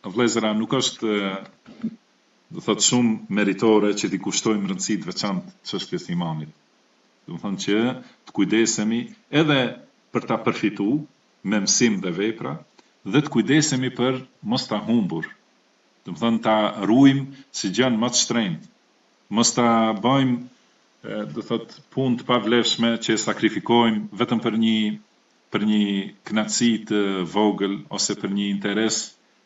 vëllezëra, nuk është do thot shumë meritore që t'i kushtojmë rëndësi të veçantë çështjes së imanit. Do të thonë që të kujdesemi edhe për ta përfituar me mësim dhe vepra dhe të kujdesemi për mos ta humbur. Do të thonë ta ruajmë si gjën më të shtrenjtë. Mos ta bëjmë do thot punë të pavlefshme që e sakrifikojmë vetëm për një kënaqësi të vogël ose për një interes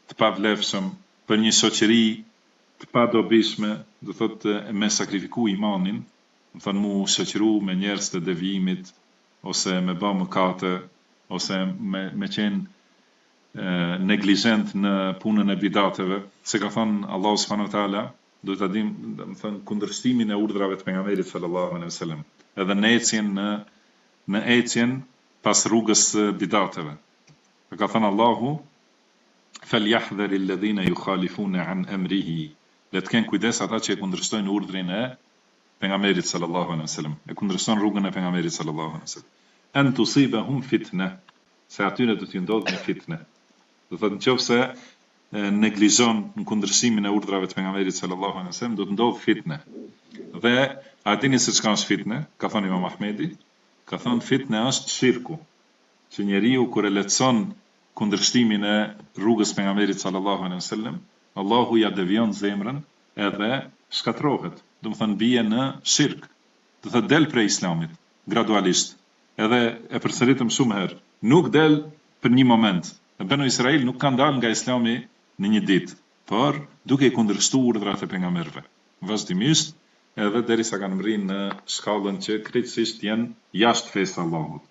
të pavlefshëm, për një shoqëri të padobishme, do thot me sakrifiku imanin, do thonë mu shoqëru me njerëz të devijimit ose me bë mëkate ose me qenë neglizhent në punën e bidateve, se ka thënë Allahu subhanahu wa taala, do ta dim, do të thënë kundërshtimin e urdhrave të pejgamberit sallallahu alaihi wasallam, edhe në ecjen pas rrugës së bidateve. Ka thënë Allahu, falyahdhari alladhina yukhalifuna an amrihi, le të kenë kujdes ata që e kundërshtojnë urdhrin e pejgamberit sallallahu alaihi wasallam, e kundërshton rrugën e pejgamberit sallallahu alaihi wasallam. An tusibahum fitna, se atyre do t'i ndodhë një fitne. Do thotë nëse neglizhon në kundërshimin e urdhrave të pejgamberit sallallahu alaihi wasallam, do të ndodhë fitne. Dhe a dini se çka është fitne? Ka thënë Imam Ahmedi, ka thënë fitne është shirku, që njeriu kur e lehtëson kundërshtimin e rrugës së pejgamberit sallallahu alaihi wasallam, Allahu ja devion zemrën edhe shkatrohet. Do të thonë bie në shirk. Do thotë del prej islamit gradualisht. Edhe e përsëritëm shumë herë, nuk del për një moment. Banu Israil nuk kanë dalë nga islami në një ditë, por duke i kundërshtuar urdhrat e pejgamberëve. Vazhdimisht, edhe derisa kanë rrinë në shkallën që krejtësisht janë jashtë fesë Allahut.